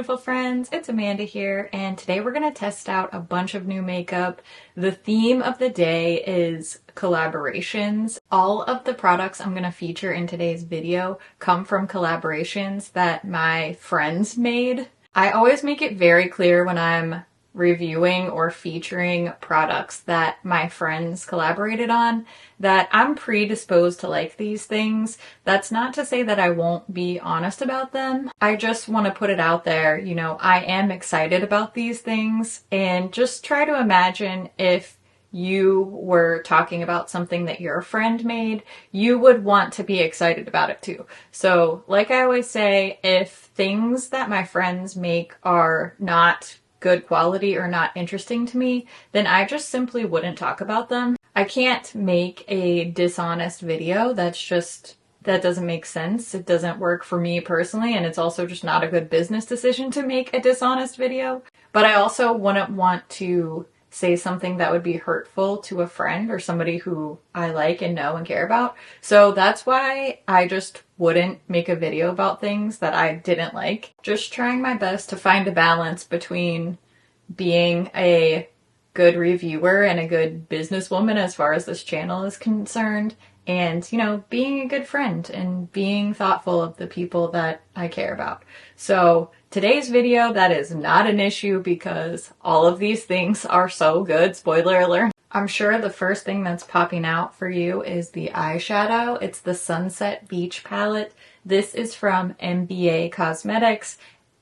beautiful friends, it's Amanda here, and today we're going to test out a bunch of new makeup. The theme of the day is collaborations. All of the products I'm going to feature in today's video come from collaborations that my friends made. I always make it very clear when I'm reviewing or featuring products that my friends collaborated on that I'm predisposed to like these things. That's not to say that I won't be honest about them. I just want to put it out there, you know, I am excited about these things, and just try to imagine if you were talking about something that your friend made, you would want to be excited about it too. So like I always say, if things that my friends make are not good quality or not interesting to me, then I just simply wouldn't talk about them. I can't make a dishonest video. That doesn't make sense. It doesn't work for me personally, and it's also just not a good business decision to make a dishonest video. But I also wouldn't want to say something that would be hurtful to a friend or somebody who I like and know and care about. So that's why I just wouldn't make a video about things that I didn't like. Just trying my best to find a balance between being a good reviewer and a good businesswoman as far as this channel is concerned, and, you know, being a good friend and being thoughtful of the people that I care about. So today's video, that is not an issue because all of these things are so good. Spoiler alert. I'm sure the first thing that's popping out for you is the eyeshadow. It's the Sunset Beach palette. This is from MBA Cosmetics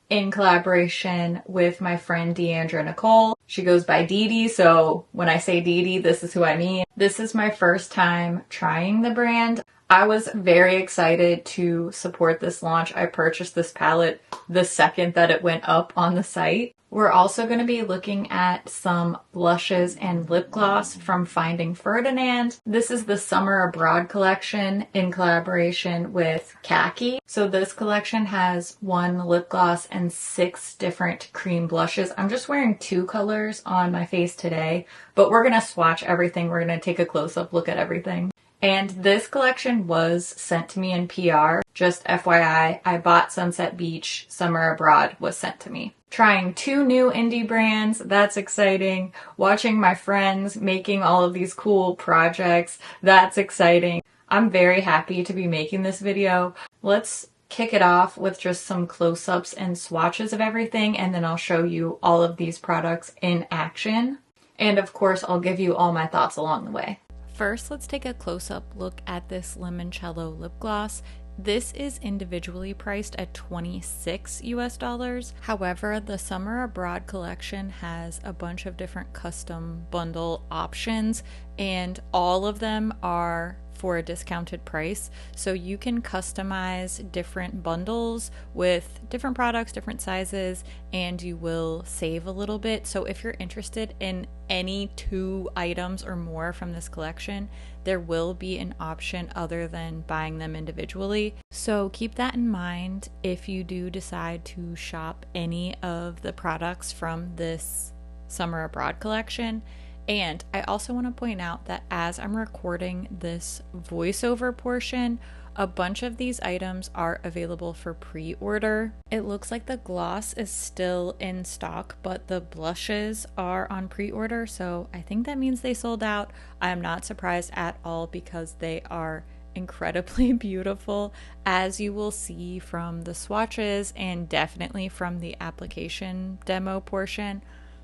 in collaboration with my friend Deandra Nicole. She goes by Dee Dee, so when I say Dee Dee, this is who I mean. This is my first time trying the brand. I was very excited to support this launch. I purchased this palette the second that it went up on the site. We're also going to be looking at some blushes and lip gloss from Finding Ferdinand. This is the Summer Abroad collection in collaboration with Kackie. So this collection has 1 lip gloss and 6 different cream blushes. I'm just wearing 2 colors on my face today, but we're going to swatch everything. We're going to take a close-up look at everything. And this collection was sent to me in PR. Just FYI, I bought Sunset Beach. Summer Abroad was sent to me. Trying 2 new indie brands, that's exciting. Watching my friends making all of these cool projects, that's exciting. I'm very happy to be making this video. Let's kick it off with just some close-ups and swatches of everything, and then I'll show you all of these products in action. And of course, I'll give you all my thoughts along the way. First, let's take a close-up look at this Limoncello lip gloss. This is individually priced at $26 US. However, the Summer Abroad collection has a bunch of different custom bundle options, and all of them are for a discounted price. So you can customize different bundles with different products, different sizes, and you will save a little bit. So if you're interested in any 2 items or more from this collection, there will be an option other than buying them individually. So keep that in mind if you do decide to shop any of the products from this Summer Abroad collection. And I also want to point out that as I'm recording this voiceover portion, a bunch of these items are available for pre-order. It looks like the gloss is still in stock, but the blushes are on pre-order, so I think that means they sold out. I am not surprised at all because they are incredibly beautiful, as you will see from the swatches and definitely from the application demo portion.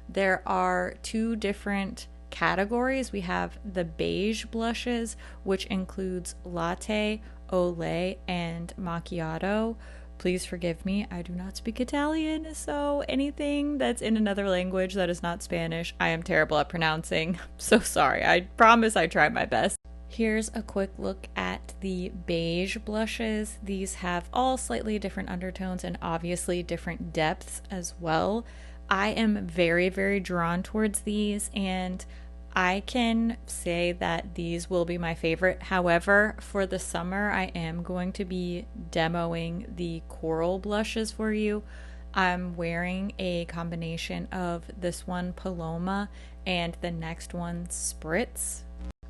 There are 2 different categories. We have the beige blushes, which includes latte, olé, and macchiato. Please forgive me, I do not speak Italian, so anything that's in another language that is not Spanish, I am terrible at pronouncing. So sorry, I promise I tried my best. Here's a quick look at the beige blushes. These have all slightly different undertones and obviously different depths as well. I am very, very drawn towards these, and I can say that these will be my favorite. However, for the summer, I am going to be demoing the coral blushes for you. I'm wearing a combination of this one Paloma and the next one Spritz.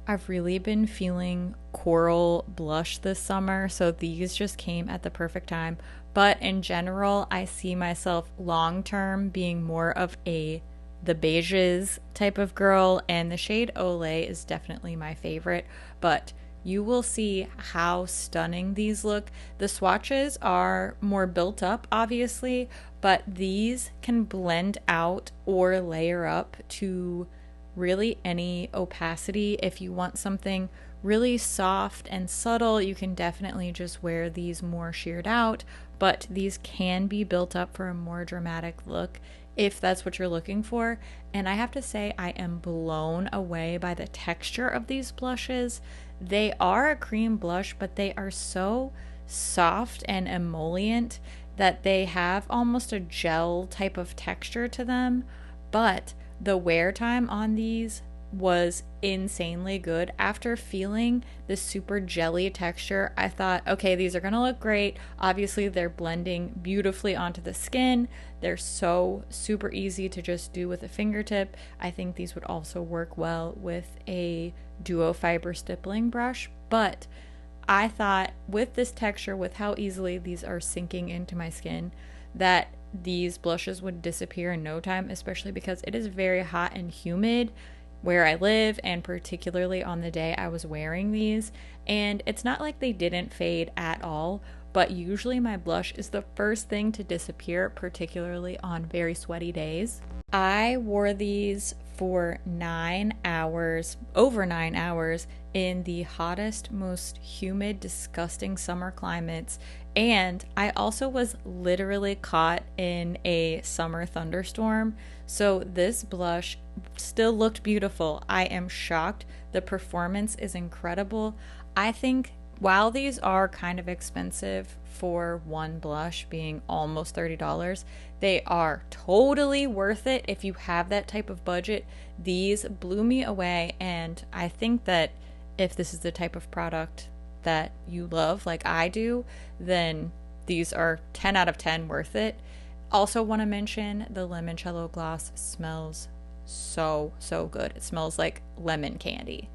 I've really been feeling coral blush this summer, so these just came at the perfect time. But in general, I see myself long term being more of the beiges type of girl, and the shade Olay is definitely my favorite. But you will see how stunning these look. The swatches are more built up, obviously, but these can blend out or layer up to really any opacity. If you want something really soft and subtle, you can definitely just wear these more sheared out, but these can be built up for a more dramatic look if that's what you're looking for. And I have to say, I am blown away by the texture of these blushes. They are a cream blush, but they are so soft and emollient that they have almost a gel type of texture to them. But the wear time on these was insanely good. After feeling this super jelly texture, I thought, okay, these are gonna look great. Obviously, they're blending beautifully onto the skin. They're so super easy to just do with a fingertip. I think these would also work well with a duo fiber stippling brush, but I thought with this texture, with how easily these are sinking into my skin, that these blushes would disappear in no time, especially because it is very hot and humid where I live, and particularly on the day I was wearing these. And it's not like they didn't fade at all, but usually my blush is the first thing to disappear, particularly on very sweaty days. I wore these for 9 hours, over 9 hours, in the hottest, most humid, disgusting summer climates. And I also was literally caught in a summer thunderstorm. So this blush still looked beautiful. I am shocked. The performance is incredible. I think while these are kind of expensive for one blush, being almost $30, they are totally worth it if you have that type of budget. These blew me away, and I think that if this is the type of product that you love like I do, then these are 10 out of 10 worth it. Also want to mention the limoncello gloss smells so good. It smells like lemon candy.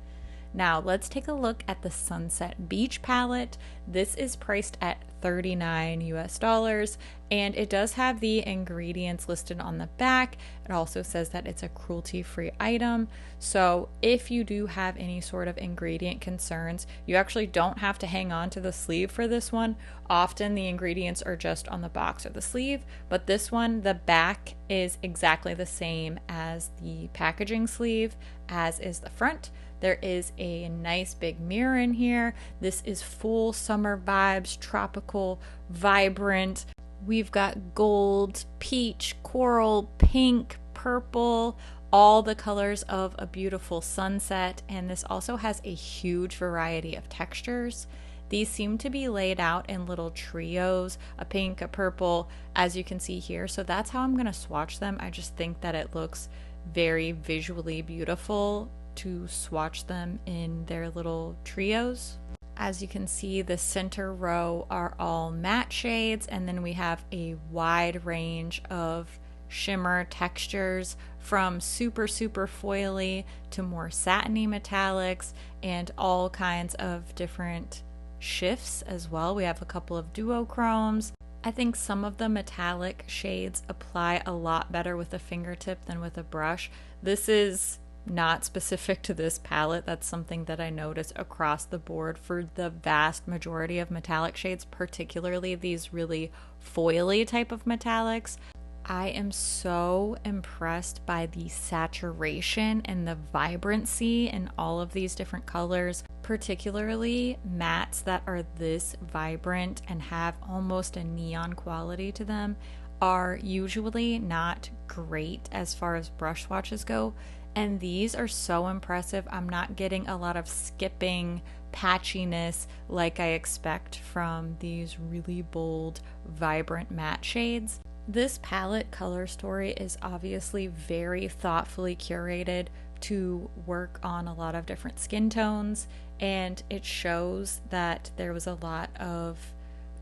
Now let's take a look at the Sunset Beach palette. This is priced at $39 US, and it does have the ingredients listed on the back. It also says that it's a cruelty-free item. So if you do have any sort of ingredient concerns, you actually don't have to hang on to the sleeve for this one. Often the ingredients are just on the box or the sleeve, but this one, the back is exactly the same as the packaging sleeve, as is the front. There is a nice big mirror in here. This is full summer vibes, tropical, vibrant. We've got gold, peach, coral, pink, purple, all the colors of a beautiful sunset. And this also has a huge variety of textures. These seem to be laid out in little trios, a pink, a purple, as you can see here. So that's how I'm going to swatch them. I just think that it looks very visually beautiful to swatch them in their little trios. As you can see, the center row are all matte shades, and then we have a wide range of shimmer textures from super foily to more satiny metallics, and all kinds of different shifts as well. We have a couple of duochromes. I think some of the metallic shades apply a lot better with a fingertip than with a brush. This is not specific to this palette. That's something that I notice across the board for the vast majority of metallic shades, particularly these really foily type of metallics. I am so impressed by the saturation and the vibrancy in all of these different colors, particularly mattes that are this vibrant and have almost a neon quality to them are usually not great as far as brush swatches go. And these are so impressive. I'm not getting a lot of skipping patchiness like I expect from these really bold, vibrant matte shades. This palette color story is obviously very thoughtfully curated to work on a lot of different skin tones, and it shows that there was a lot of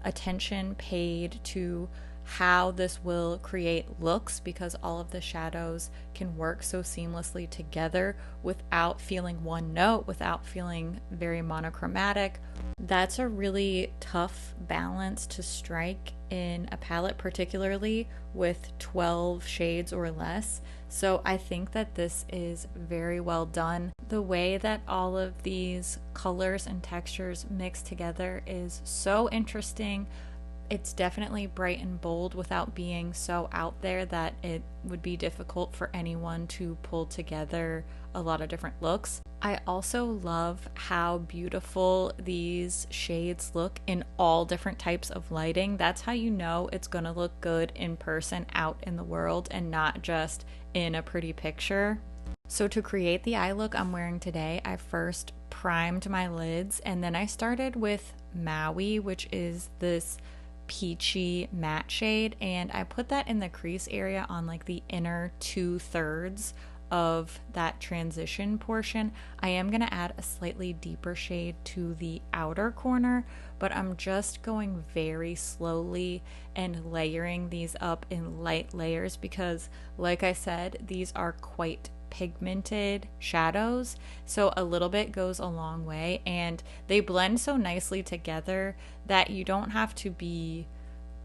attention paid to how this will create looks, because all of the shadows can work so seamlessly together without feeling one note, without feeling very monochromatic. That's a really tough balance to strike in a palette, particularly with 12 shades or less. So I think that this is very well done. The way that all of these colors and textures mix together is so interesting. It's definitely bright and bold without being so out there that it would be difficult for anyone to pull together a lot of different looks. I also love how beautiful these shades look in all different types of lighting. That's how you know it's gonna look good in person out in the world and not just in a pretty picture. So to create the eye look I'm wearing today, I first primed my lids, and then I started with Maui, which is this peachy matte shade, and I put that in the crease area on like the inner 2/3 of that transition portion. I am going to add a slightly deeper shade to the outer corner, but I'm just going very slowly and layering these up in light layers because, like I said, these are quite pigmented shadows, so a little bit goes a long way, and they blend so nicely together that you don't have to be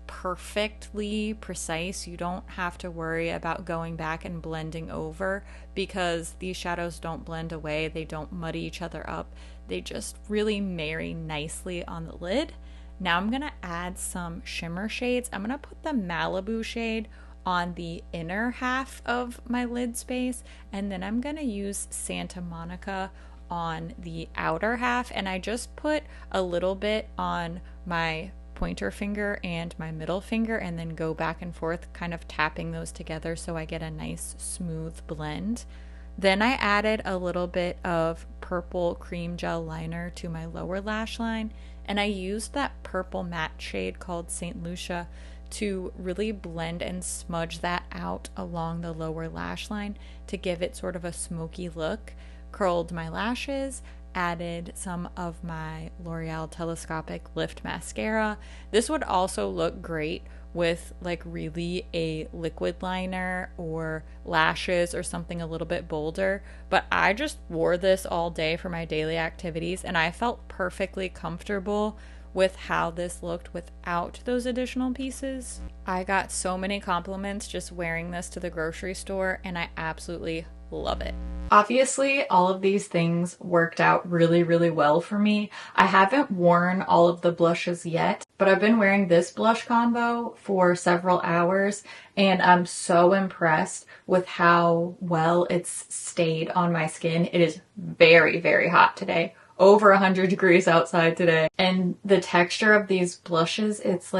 perfectly precise. You don't have to worry about going back and blending over, because these shadows don't blend away, they don't muddy each other up, they just really marry nicely on the lid. Now I'm gonna add some shimmer shades. I'm gonna put the Malibu shade on the inner half of my lid space, and then I'm gonna use Santa Monica on the outer half, and I just put a little bit on my pointer finger and my middle finger and then go back and forth, kind of tapping those together so I get a nice smooth blend. Then I added a little bit of purple cream gel liner to my lower lash line, and I used that purple matte shade called St. Lucia to really blend and smudge that out along the lower lash line to give it sort of a smoky look. Curled my lashes, added some of my L'Oreal Telescopic Lift Mascara. This would also look great with like really a liquid liner or lashes or something a little bit bolder, but I just wore this all day for my daily activities and I felt perfectly comfortable with how this looked without those additional pieces. I got so many compliments just wearing this to the grocery store, and I absolutely love it. Obviously, all of these things worked out really, really well for me. I haven't worn all of the blushes yet, but I've been wearing this blush combo for several hours, and I'm so impressed with how well it's stayed on my skin. It is very, very hot today. Over 100 degrees outside today. And the texture of these blushes, it's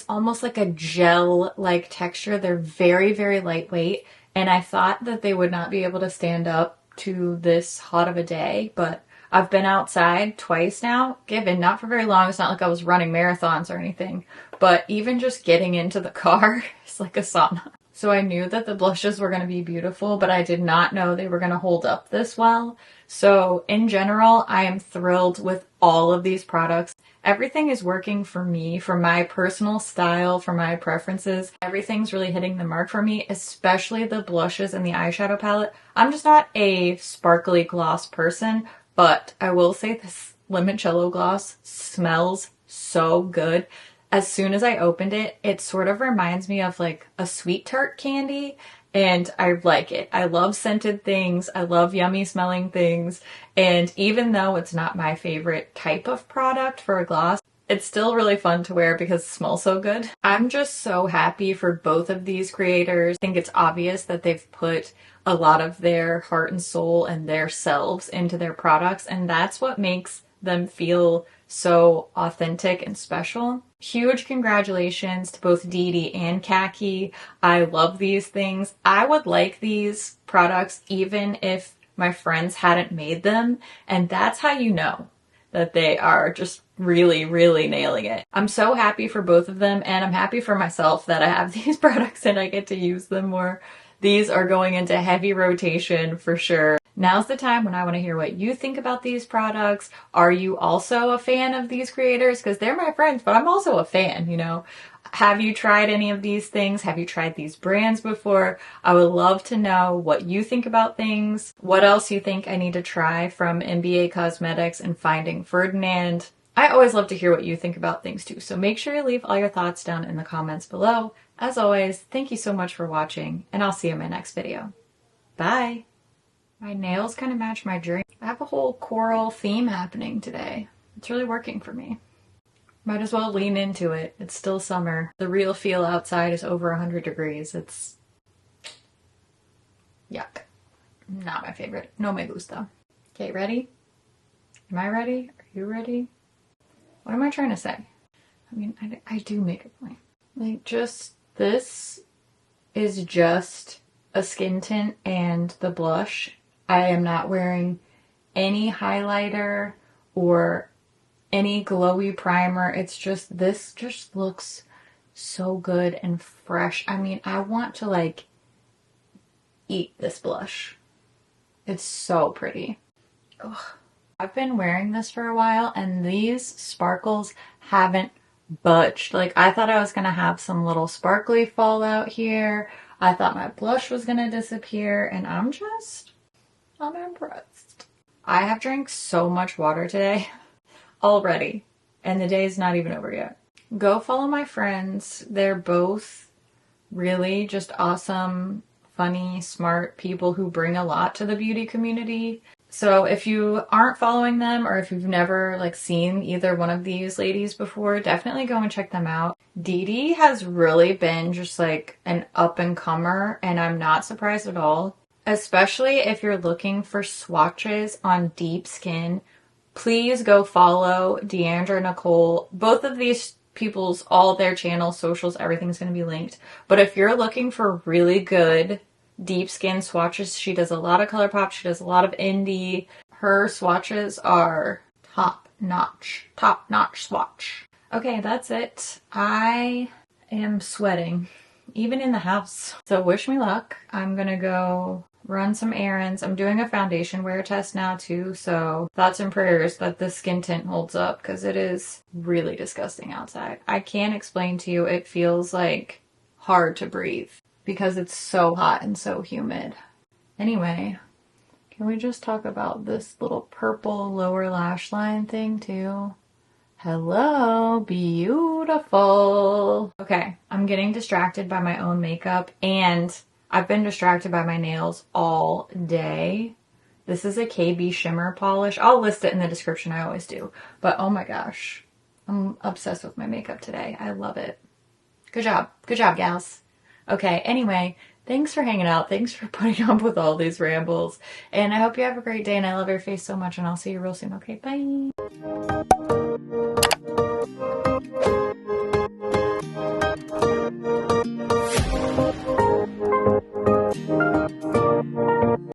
almost like a gel-like texture. They're very, very lightweight. And I thought that they would not be able to stand up to this hot of a day, but I've been outside twice now, given not for very long. It's not like I was running marathons or anything, but even just getting into the car is like a sauna. So I knew that the blushes were going to be beautiful, but I did not know they were going to hold up this well. So in general, I am thrilled with all of these products. Everything is working for me, for my personal style, for my preferences. Everything's really hitting the mark for me, especially the blushes and the eyeshadow palette. I'm just not a sparkly gloss person, but I will say this limoncello gloss smells so good. As soon as I opened it, it sort of reminds me of like a sweet tart candy, and I like it. I love scented things. I love yummy smelling things. And even though it's not my favorite type of product for a gloss, it's still really fun to wear because it smells so good. I'm just so happy for both of these creators. I think it's obvious that they've put a lot of their heart and soul and their selves into their products, and that's what makes them feel so authentic and special. Huge congratulations to both Dee Dee and Kackie. I love these things. I would like these products even if my friends hadn't made them, and that's how you know that they are just really, really nailing it. I'm so happy for both of them, and I'm happy for myself that I have these products and I get to use them more. These are going into heavy rotation for sure. Now's the time when I want to hear what you think about these products. Are you also a fan of these creators? Because they're my friends, but I'm also a fan, you know. Have you tried any of these things? Have you tried these brands before? I would love to know what you think about things. What else you think I need to try from MBA Cosmetics and Finding Ferdinand. I always love to hear what you think about things too. So make sure you leave all your thoughts down in the comments below. As always, thank you so much for watching, and I'll see you in my next video. Bye! My nails kind of match my drink. I have a whole coral theme happening today. It's really working for me. Might as well lean into it. It's still summer. The real feel outside is over 100 degrees. It's yuck. Not my favorite. No me gusta. Okay, ready? Am I ready? Are you ready? What am I trying to say? I mean, I do make a point. Like, just this is just a skin tint and the blush. I am not wearing any highlighter or any glowy primer. It's just, this just looks so good and fresh. I mean, I want to like eat this blush. It's so pretty. Ugh. I've been wearing this for a while and these sparkles haven't budged. Like, I thought I was gonna have some little sparkly fallout here. I thought my blush was gonna disappear, and I'm impressed. I have drank so much water today already, and the day is not even over yet. Go follow my friends. They're both really just awesome, funny, smart people who bring a lot to the beauty community. So if you aren't following them, or if you've never like seen either one of these ladies before, definitely go and check them out. Dee has really been just like an up and comer, and I'm not surprised at all. Especially if you're looking for swatches on deep skin, please go follow Deandra Nicole. Both of these people's, all their channels, socials, everything's going to be linked. But if you're looking for really good deep skin swatches, she does a lot of ColourPop, she does a lot of indie. Her swatches are top notch swatch. Okay, that's it. I am sweating, even in the house. So wish me luck. I'm gonna go run some errands. I'm doing a foundation wear test now too, so thoughts and prayers that the skin tint holds up, because it is really disgusting outside. I can't explain to you, it feels like hard to breathe because it's so hot and so humid. Anyway, can we just talk about this little purple lower lash line thing too? Hello, beautiful. Okay, I'm getting distracted by my own makeup, and I've been distracted by my nails all day. This is a KB shimmer polish. I'll list it in the description, I always do. But oh my gosh, I'm obsessed with my makeup today. I love it. Good job, gals. Okay, anyway, thanks for hanging out. Thanks for putting up with all these rambles. And I hope you have a great day, and I love your face so much, and I'll see you real soon. Okay, bye.